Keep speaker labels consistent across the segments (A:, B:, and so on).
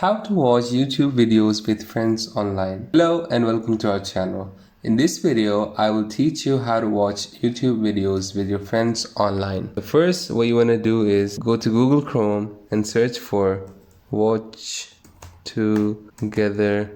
A: How to watch YouTube videos with friends online. Hello and welcome to our channel. In this video, I will teach you how to watch YouTube videos with your friends online. The first, what you want to do is go to Google Chrome and search for Watch Together.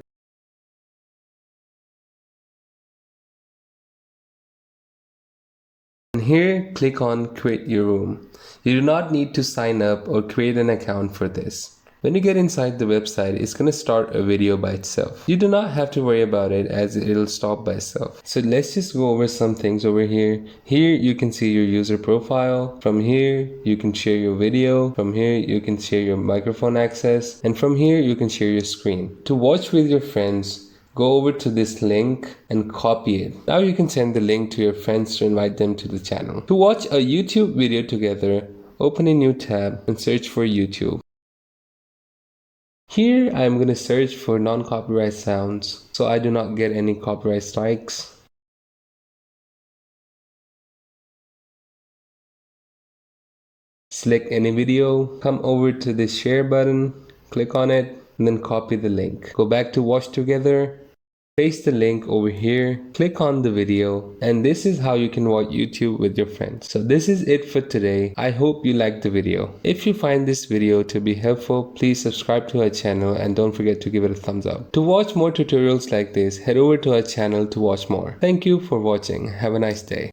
A: And here, click on Create Your Room. You do not need to sign up or create an account for this. When you get inside the website, it's going to start a video by itself. You do not have to worry about it as it'll stop by itself. So let's just go over some things over here. Here you can see your user profile. From here you can share your video. From here you can share your microphone access. And from here you can share your screen. To watch with your friends, go over to this link and copy it. Now you can send the link to your friends to invite them to the channel. To watch a YouTube video together, open a new tab and search for YouTube. Here I am going to search for non-copyright sounds so I do not get any copyright strikes. Select any video, come over to this share button, click on it, and then copy the link. Go back to Watch Together, paste the link over here, click on the video, and this is how you can watch YouTube with your friends. So this is it for today. I hope you liked the video. If you find this video to be helpful, please subscribe to our channel and don't forget to give it a thumbs up. To watch more tutorials like this, head over to our channel to watch more. Thank you for watching. Have a nice day.